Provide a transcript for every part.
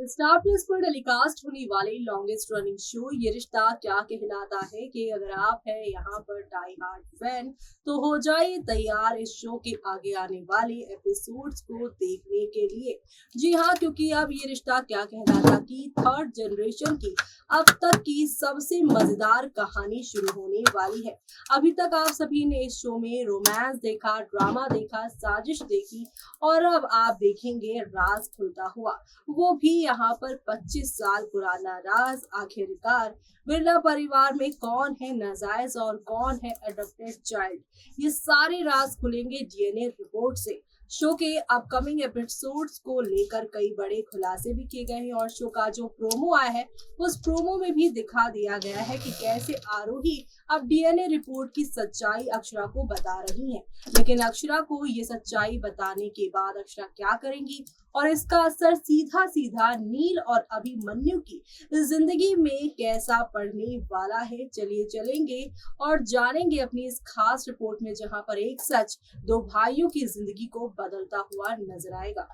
Star plus पर telecast होने वाले लॉन्गेस्ट रनिंग शो ये रिश्ता क्या कहलाता है कि अगर आप है यहाँ पर डाई हार्ड फैन तो हो जाइए तैयार इस शो के आगे आने वाले एपिसोड्स को देखने के लिए। जी हाँ, क्योंकि अब ये रिश्ता क्या कहलाता की थर्ड जनरेशन की अब तक की सबसे मजेदार कहानी शुरू होने वाली है। अभी तक आप सभी ने इस शो में रोमांस देखा, ड्रामा देखा, साजिश देखी और अब आप देखेंगे राज खुलता हुआ, वो भी यहाँ पर 25 साल पुराना राज। आखिरकार बिरला परिवार में कौन है नाजायज और कौन है अडॉप्टेड चाइल्ड, ये सारे राज खुलेंगे डीएनए रिपोर्ट से। शो के अपकमिंग एपिसोड्स को लेकर कई बड़े खुलासे भी किए गए हैं और शो का जो प्रोमो आया है उस प्रोमो में भी दिखा दिया गया है कि कैसे आरोही अब डीएनए रिपोर्ट की सच्चाई अक्षरा को बता रही है। लेकिन अक्षरा को ये सच्चाई बताने के बाद अक्षरा क्या करेंगी और इसका असर सीधा सीधा नील और अभिमन्यु की जिंदगी में कैसा पड़ने वाला है, चलिए चलेंगे और जानेंगे अपनी इस खास रिपोर्ट में, जहां पर एक सच दो भाइयों की जिंदगी को बदलता हुआ नजर आएगा।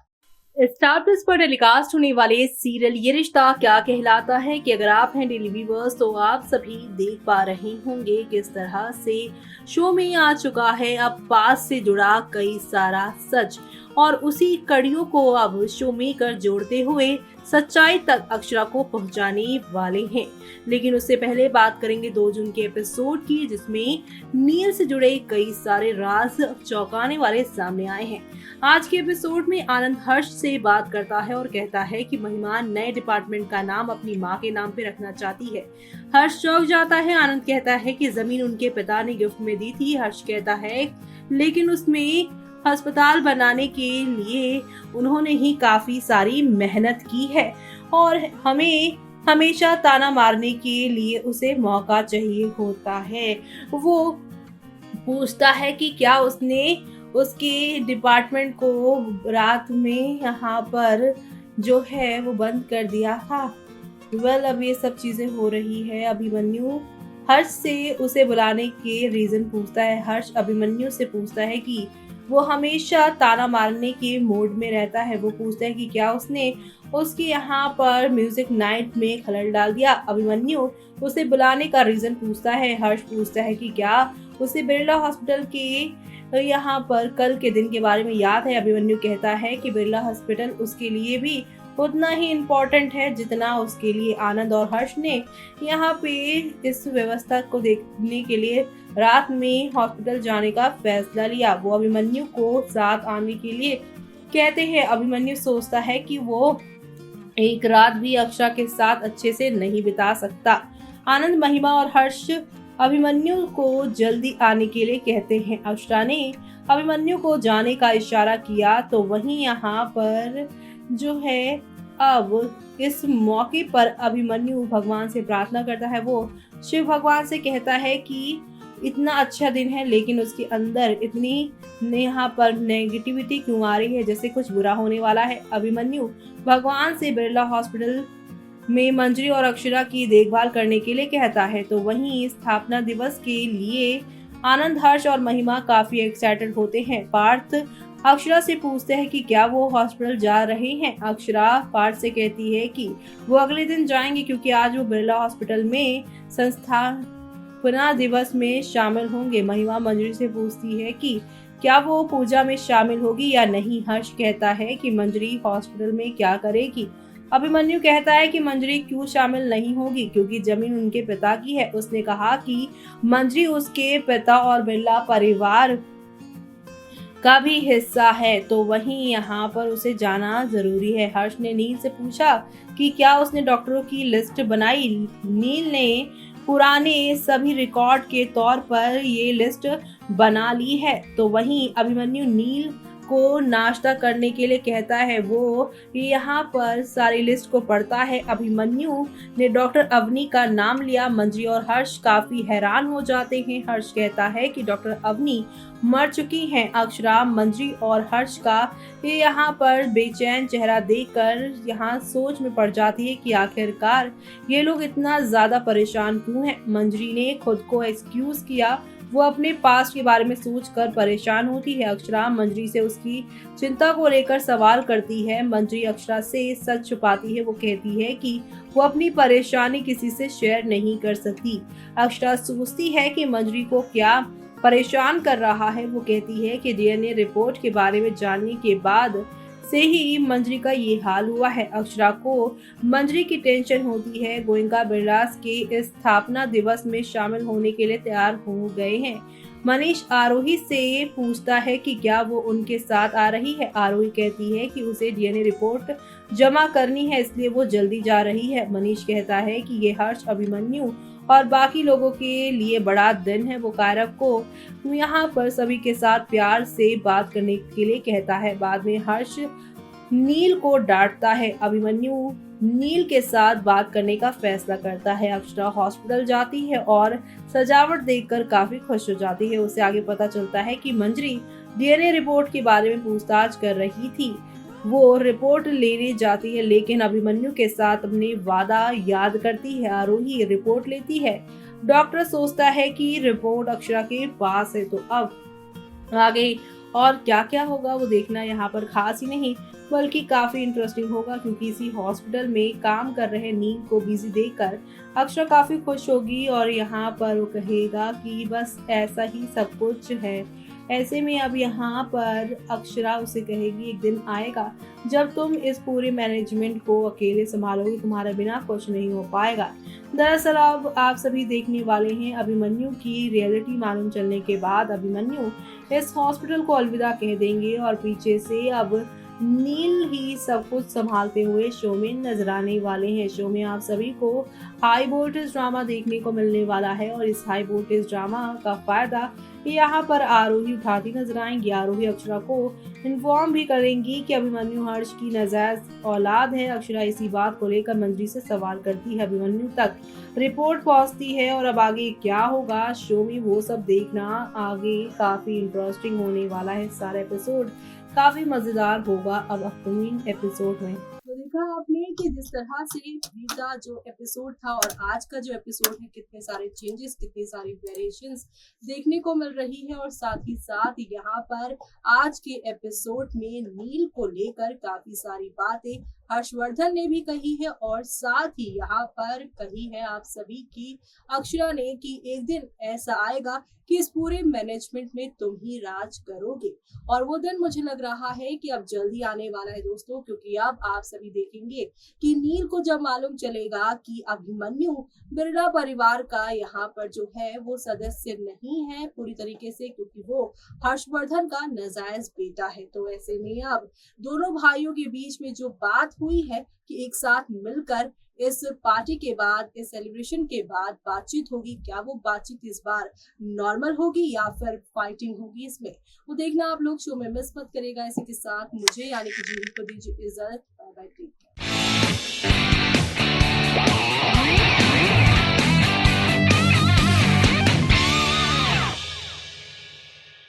स्टार प्लस पर टेलीकास्ट होने वाले सीरियल ये रिश्ता क्या कहलाता है कि अगर आप हैं डेली व्यूअर्स तो आप सभी देख पा रहे होंगे किस तरह से शो में आ चुका है अब पास से जुड़ा कई सारा सच, और उसी कड़ियों को अब शो मेकर जोड़ते हुए सच्चाई तक अक्षरा को पहुंचाने वाले हैं। लेकिन उससे पहले बात करेंगे 2 जून के एपिसोड की, जिसमें नील से जुड़े कई सारे राज चौंकाने वाले सामने आए हैं। आज के एपिसोड में आनंद हर्ष से बात करता है और कहता है कि महिमा नए डिपार्टमेंट का नाम अपनी माँ के नाम पे रखना चाहती है। हर्ष चौंक जाता है। आनंद कहता है कि जमीन उनके पिता ने गिफ्ट में दी थी। हर्ष कहता है लेकिन उसमें अस्पताल बनाने के लिए उन्होंने ही काफी सारी मेहनत की है और हमें हमेशा ताना मारने के लिए उसे मौका चाहिए होता है। वो पूछता है कि क्या उसने उसके डिपार्टमेंट को रात में यहाँ पर जो है वो बंद कर दिया था। अब ये सब चीजें हो रही है। अभिमन्यु हर्ष से उसे बुलाने के रीजन पूछता है। हर्ष अभिमन्यु से पूछता है कि वो हमेशा ताना मारने के मूड में रहता है। वो पूछता है कि क्या उसने उसके यहाँ पर म्यूजिक नाइट में खलल डाल दिया। अभिमन्यु उसे बुलाने का रीजन पूछता है। हर्ष पूछता है कि क्या उसे बिरला हॉस्पिटल के यहाँ पर कल के दिन के बारे में याद है। अभिमन्यु कहता है कि बिरला हॉस्पिटल उसके लिए भी उतना ही इम्पोर्टेंट है जितना उसके लिए आनंद और हर्ष ने यहाँ पे इस व्यवस्था को देखने के लिए रात में हॉस्पिटल जाने का फैसला लिया। वो अभिमन्यु को साथ आने के लिए कहते हैं। अभिमन्यु सोचता है कि वो एक रात भी अक्षरा के साथ अच्छे से नहीं बिता सकता। आनंद, महिमा और हर्ष अभिमन्यु को जल्दी आने के लिए कहते हैं। अक्षरा ने अभिमन्यु को जाने का इशारा किया तो वहीं यहाँ पर जो है अब इस मौके पर अभिमन्यु भगवान से प्रार्थना करता है। वो शिव भगवान से कहता है कि इतना अच्छा दिन है लेकिन उसके अंदर इतनी यहाँ पर नेगेटिविटी क्यों आ रही है, जैसे कुछ बुरा होने वाला है। अभिमन्यु भगवान से बिरला हॉस्पिटल में मंजरी और अक्षरा की देखभाल करने के लिए कहता है। तो वहीं स्थापना दिवस के लिए आनंद, हर्ष और महिमा काफी एक्साइटेड होते हैं। पार्थ अक्षरा से पूछते हैं कि क्या वो हॉस्पिटल जा रहे हैं। अक्षरा पार्थ से कहती है कि वो अगले दिन जाएंगे क्योंकि आज वो बिरला हॉस्पिटल में संस्थापना दिवस में शामिल होंगे। महिमा मंजरी से पूछती है कि क्या वो पूजा में शामिल होगी या नहीं। हर्ष कहता है कि मंजरी हॉस्पिटल में क्या करेगी। अभिमन्यु कहता है कि मंजरी क्यों शामिल नहीं होगी क्योंकि जमीन उनके पिता की है। उसने कहा कि मंजरी उसके पिता और बिरला परिवार का भी हिस्सा है, तो वहीं यहाँ पर उसे जाना जरूरी है। हर्ष ने नील से पूछा कि क्या उसने डॉक्टरों की लिस्ट बनाई। नील ने पुराने सभी रिकॉर्ड के तौर पर ये लिस्ट बना ली है। तो वहीं अभिमन्यु नील को नाश्ता करने के लिए कहता है। वो यहाँ पर सारी लिस्ट को पढ़ता है। अभिमन्यु ने डॉक्टर अवनी का नाम लिया। मंजरी और हर्ष काफी हैरान हो जाते हैं। हर्ष कहता है कि डॉक्टर अवनी मर चुकी हैं। अक्षरा, मंजरी और हर्ष का यहाँ पर बेचैन चेहरा देखकर यहाँ सोच में पड़ जाती है कि आखिरकार ये लोग इतना ज्यादा परेशान क्यों हैं। मंजरी ने खुद को एक्सक्यूज किया। वो अपने पास्ट के बारे में सोचकर परेशान होती है। अक्षरा मंजरी से उसकी चिंता को लेकर सवाल करती है। मंजरी अक्षरा से सच छुपाती है। वो कहती है कि वो अपनी परेशानी किसी से शेयर नहीं कर सकती। अक्षरा सोचती है कि मंजरी को क्या परेशान कर रहा है। वो कहती है कि डीएनए रिपोर्ट के बारे में जानने के बाद से ही मंजरी का ये हाल हुआ है। अक्षरा को मंजरी की टेंशन होती है। गोयनका बिरलास के इस स्थापना दिवस में शामिल होने के लिए तैयार हो गए हैं। मनीष आरोही से पूछता है कि क्या वो उनके साथ आ रही है। आरोही कहती है कि उसे डीएनए रिपोर्ट जमा करनी है, इसलिए वो जल्दी जा रही है। मनीष कहता है कि ये हर्ष, अभिमन्यु और बाकी लोगों के लिए बड़ा दिन है। वो कायरव को यहाँ पर सभी के साथ प्यार से बात करने के लिए कहता है। बाद में हर्ष नील को डांटता है। अभिमन्यु नील के साथ बात करने का फैसला करता है। अक्षरा हॉस्पिटल जाती है और सजावट देखकर काफी खुश हो जाती है। उसे आगे पता चलता है कि मंजरी डीएनए रिपोर्ट के बारे में पूछताछ कर रही थी। वो रिपोर्ट लेने जाती है, लेकिन अभिमन्यु के साथ अपने वादा याद करती है। आरोही रिपोर्ट लेती है। डॉक्टर सोचता है कि रिपोर्ट अक्षरा के पास है, तो अब आगे और क्या क्या होगा वो देखना यहाँ पर खास ही नहीं बल्कि काफी इंटरेस्टिंग होगा, क्योंकि इसी हॉस्पिटल में काम कर रहे नील को बिजी देखकर अक्षरा काफी खुश होगी और यहाँ पर वो कहेगा कि बस ऐसा ही सब कुछ है। ऐसे में अब यहाँ पर अक्षरा उसे कहेगी एक दिन आएगा जब तुम इस पूरे मैनेजमेंट को अकेले संभालोगे, तुम्हारे बिना कुछ नहीं हो पाएगा। दरअसल अब आप सभी देखने वाले हैं अभिमन्यु की रियलिटी मालूम चलने के बाद अभिमन्यु इस हॉस्पिटल को अलविदा कह देंगे और पीछे से अब नील ही सब कुछ संभालते हुए शो में नजर आने वाले हैं। शो में आप सभी को हाई वोल्टेज ड्रामा देखने को मिलने वाला है और इस हाई वोल्टेज ड्रामा का फायदा यहाँ पर आरोही उठाती नजर आएंगी। आरोही अक्षरा को इन्फॉर्म भी करेंगी कि अभिमन्यु हर्ष की नाजायज औलाद है। अक्षरा इसी बात को लेकर मंजरी से सवाल करती है। अभिमन्यु तक रिपोर्ट पहुंचती है और अब आगे क्या होगा शो में वो सब देखना आगे काफी इंटरेस्टिंग होने वाला है। सारा एपिसोड काफी मजेदार होगा अब अपकमिंग एपिसोड में। तो देखा आपने कि जिस तरह से बीता जो एपिसोड था और आज का जो एपिसोड है कितने सारे चेंजेस, कितनी सारी वेरिएशंस देखने को मिल रही है और साथ ही साथ यहाँ पर आज के एपिसोड में नील को लेकर काफी सारी बातें हर्षवर्धन ने भी कही है और साथ ही यहाँ पर कही है आप सभी की अक्षरा ने कि एक दिन ऐसा आएगा कि इस पूरे मैनेजमेंट में तुम ही राज करोगे और वो दिन मुझे लग रहा है कि अब जल्दी आने वाला है दोस्तों, क्योंकि अब आप सभी देखेंगे कि नील को जब मालूम चलेगा कि अभिमन्यु बिरला परिवार का यहाँ पर जो है वो सदस्य नहीं है पूरी तरीके से, क्योंकि वो हर्षवर्धन का नाजायज बेटा है। तो ऐसे में अब दोनों भाइयों के बीच में जो बात हुई है कि एक साथ मिलकर इस पार्टी के बाद, इस सेलिब्रेशन के बाद बातचीत होगी, क्या वो बातचीत इस बार नॉर्मल होगी या फिर फाइटिंग होगी इसमें, वो देखना आप लोग शो में मिस मत करेगा। इसी के साथ मुझे यानी कि जूही को दीजिए इजाजत। Bye bye.